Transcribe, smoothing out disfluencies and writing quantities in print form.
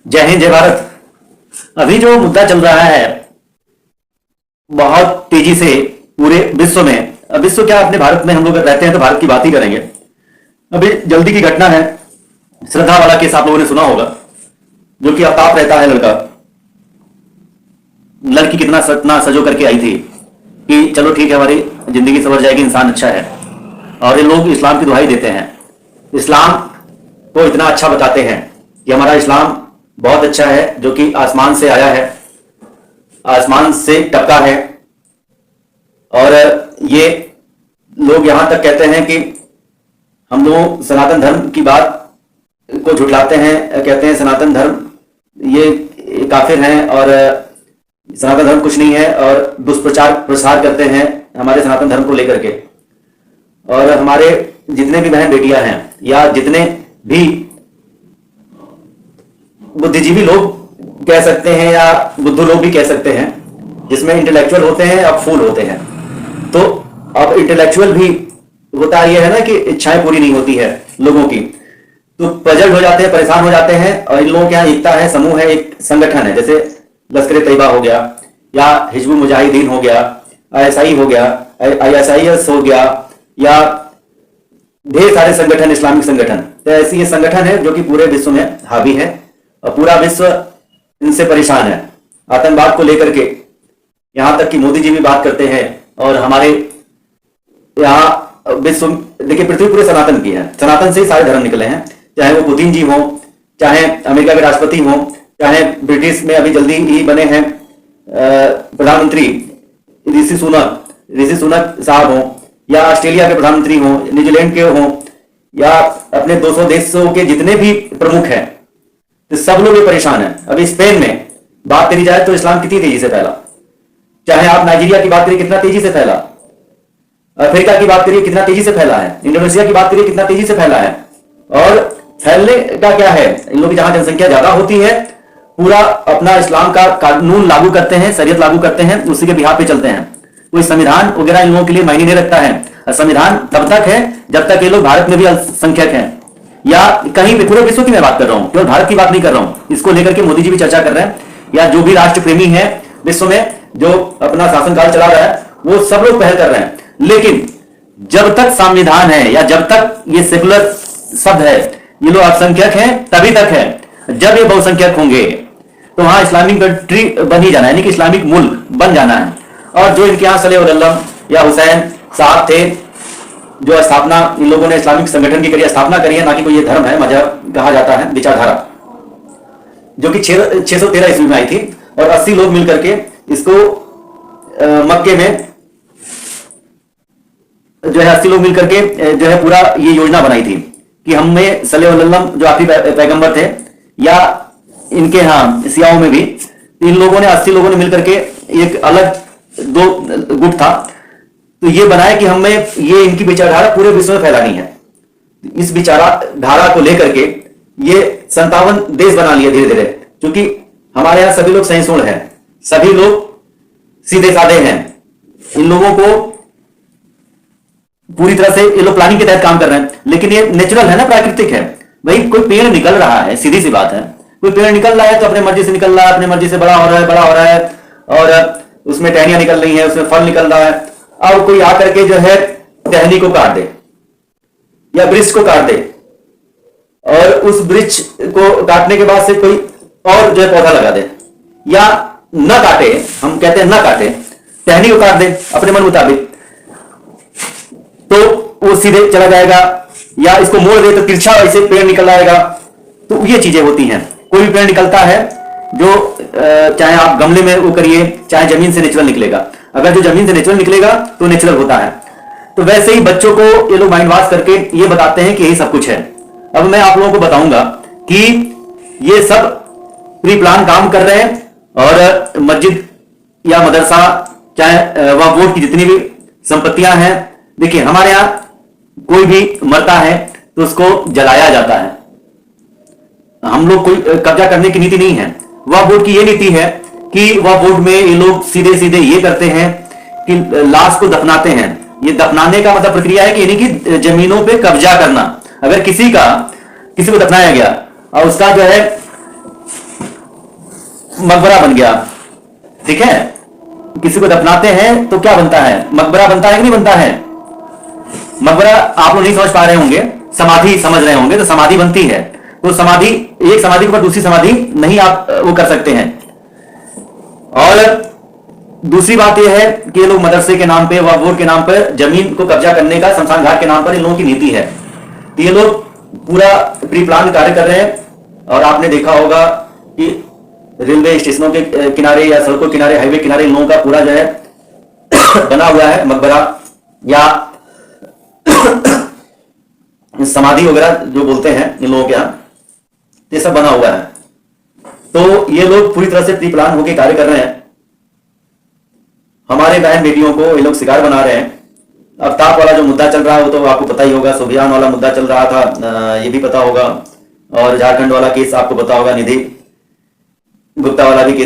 जय हिंद, जय भारत। अभी जो मुद्दा चल रहा है बहुत तेजी से पूरे विश्व में, अब विश्व क्या, अपने भारत में हम लोग रहते हैं तो भारत की बात ही करेंगे। अभी जल्दी की घटना है, श्रद्धा वाला केस आप लोगों ने सुना होगा, जो कि अवताप रहता है लड़का, लड़की कितना सतना सजो करके आई थी कि चलो ठीक है, हमारी जिंदगी संवर जाएगी, इंसान अच्छा है। और ये लोग इस्लाम की दुहाई देते हैं, इस्लाम को इतना अच्छा बताते हैं कि हमारा इस्लाम बहुत अच्छा है, जो कि आसमान से आया है, आसमान से टपका है। और ये लोग यहां तक कहते हैं कि हम लोग सनातन धर्म की बात को झुठलाते हैं, कहते हैं सनातन धर्म ये काफिर हैं और सनातन धर्म कुछ नहीं है, और प्रसार करते हैं हमारे सनातन धर्म को लेकर के। और हमारे जितने भी बहन बेटियां हैं या जितने भी बुद्धिजीवी लोग कह सकते हैं या बुद्धू लोग भी कह सकते हैं, जिसमें इंटेलेक्चुअल होते हैं अब फूल होते हैं, तो अब इंटेलेक्चुअल भी होता यह है ना कि इच्छाएं पूरी नहीं होती है लोगों की, तो पजल हो जाते हैं, परेशान हो जाते हैं। और इन लोगों के यहाँ एकता है, समूह है, एक संगठन है, जैसे लश्कर तैयबा हो गया या हिजबुल मुजाहिदीन हो गया, आईएसआई हो गया, आईएसआईएस हो गया, या ढेर सारे संगठन, इस्लामिक संगठन। तो ऐसी ये संगठन है जो कि पूरे विश्व में हावी है और पूरा विश्व इनसे परेशान है, आतंकवाद को लेकर के। यहां तक कि मोदी जी भी बात करते हैं। और हमारे यहाँ विश्व, देखिए पृथ्वी पूरे सनातन की है, सनातन से ही सारे धर्म निकले हैं, चाहे वो पुतिन जी हो, चाहे अमेरिका के राष्ट्रपति हो, चाहे ब्रिटिश में अभी जल्दी ही बने हैं प्रधानमंत्री ऋषि सुनक साहब हो, या ऑस्ट्रेलिया के प्रधानमंत्री हो, न्यूजीलैंड के हो, या अपने 200 देशों के जितने भी प्रमुख हैं, तो सब लोग ये परेशान हैं। अभी स्पेन में बात करी जाए तो इस्लाम कितनी तेजी से फैला, चाहे आप नाइजीरिया की बात करिए कितना तेजी से फैला, अफ्रीका की बात करिए कितना तेजी से फैला है, इंडोनेशिया की बात करिए कितना तेजी से फैला है। और फैलने का क्या है, इन लोग जहां जनसंख्या ज्यादा होती है पूरा अपना इस्लाम का कानून लागू करते हैं, शरीयत लागू करते हैं, उसी के बिहार पे चलते हैं। कोई संविधान वगैरह इन लोगों के लिए मायने नहीं रखता है। संविधान तब तक है जब तक ये लोग भारत में भी अल्पसंख्यक हैं, या कहीं भी पूरे विश्व की मैं बात कर रहा हूं, केवल भारत की बात नहीं कर रहा हूं। इसको लेकर के मोदी जी भी चर्चा कर रहे हैं, या जो भी राष्ट्र प्रेमी है विश्व में जो अपना शासनकाल चला रहा है, वो सब लोग पहल कर रहे हैं। लेकिन जब तक संविधान है या जब तक ये सेकुलर शब्द है, ये लोग अल्पसंख्यक हैं तभी तक है। जब ये बहुसंख्यक होंगे तो वहां इस्लामिक कंट्री बन ही जाना है, यानी कि इस्लामिक मुल्क बन जाना है। और जो इनके यहाँ सलेह या हुसैन साहब थे, जो स्थापना इन लोगों ने इस्लामिक संगठन की करी, स्थापना करी है, ना कि कोई ये धर्म है, मजहब कहा जाता है, विचारधारा, जो कि 613 ईस्वी में आई थी। और 80 लोग मिलकर के इसको मक्के में जो है 80 लोग मिलकर के जो है पूरा ये योजना बनाई थी कि हमें सल्लल्लाहु अलैहि वसल्लम जो आखिरी पैगंबर थे, या इनके यहाँ सियाओं में भी इन लोगों ने 80 लोगों ने मिलकर के एक अलग दो गुट था, तो ये बनाया कि हमें ये इनकी विचारधारा पूरे विश्व में फैलानी है। इस विचारधारा को लेकर के ये 57 देश बना लिए धीरे धीरे, क्योंकि हमारे यहाँ सभी लोग सहिष्णु हैं, सभी लोग सीधे साधे हैं। इन लोगों को पूरी तरह से ये लोग प्लानिंग के तहत काम कर रहे हैं, लेकिन ये नेचुरल है ना, प्राकृतिक है। भाई कोई पेड़ निकल रहा है, सीधी सी बात है, कोई पेड़ निकल रहा है तो अपने मर्जी से निकल रहा है, अपने मर्जी से बड़ा हो रहा है, और उसमें टहनियां निकल रही है, उसमें फल निकल रहा है। और कोई आकर के जो है टहनी को काट दे या वृक्ष को काट दे, और उस वृक्ष को काटने के बाद से कोई और जो है पौधा लगा दे, या न काटे, हम कहते हैं न काटे, टहनी को काट दे अपने मन मुताबिक, तो वो सीधे चला जाएगा, या इसको मोड़ दे तो तिरछा ऐसे पेड़ निकल आएगा। तो ये चीजें होती हैं। कोई भी पेड़ निकलता है जो चाहे आप गमले में वो करिए, चाहे जमीन से नेचुरल निकलेगा। अगर जो जमीन से नेचुरल निकलेगा तो नेचुरल होता है। तो वैसे ही बच्चों को ये लोग माइंड वॉश करके ये बताते हैं कि यही सब कुछ है। अब मैं आप लोगों को बताऊंगा कि ये सब प्री प्लान काम कर रहे हैं, और मस्जिद या मदरसा, चाहे वह वोट की जितनी भी संपत्तियां हैं, देखिए हमारे यहाँ कोई भी मरता है तो उसको जलाया जाता है। हम लोग कोई कब्जा करने की नीति नहीं है, वह बोर्ड की ये नीति है कि वह बोर्ड में ये लोग सीधे सीधे ये करते हैं कि लाश को दफनाते हैं। ये दफनाने का मतलब प्रक्रिया है कि यानी कि जमीनों पे कब्जा करना। अगर किसी को दफनाया गया और उसका जो है मकबरा बन गया, ठीक है। किसी को दफनाते हैं तो क्या बनता है, मकबरा बनता है कि नहीं बनता है। मकबरा आप लोग नहीं समझ पा रहे होंगे, समाधि समझ रहे होंगे, तो समाधि बनती है। तो समाधि, एक समाधि के ऊपर दूसरी समाधि नहीं आप वो कर सकते हैं। और दूसरी बात यह है कि ये लोग मदरसे के नाम पे, वक्फ बोर्ड के नाम पर जमीन को कब्जा करने का, शमशान घाट के नाम पर इन लोगों की नीति है। तो ये लोग पूरा प्री प्लान कार्य कर रहे हैं। और आपने देखा होगा कि रेलवे स्टेशनों के किनारे या सड़कों किनारे, हाईवे किनारे इन लोगों का पूरा जो है बना हुआ है मकबरा या समाधि वगैरह जो बोलते हैं इन लोगों के यहाँ, ये सब बना हुआ है। तो ये लोग पूरी तरह से प्री प्लान होकर कार्य कर रहे हैं। हमारे बहन बेटियों को ये लोग शिकार बना रहे हैं। अफ्ताब वाला जो मुद्दा चल रहा है वो तो आपको पता ही होगा, सुबियान वाला मुद्दा चल रहा था, ये भी पता होगा। और झारखंड वाला केस आपको पता होगा, निधि गुप्ता वाला भी केस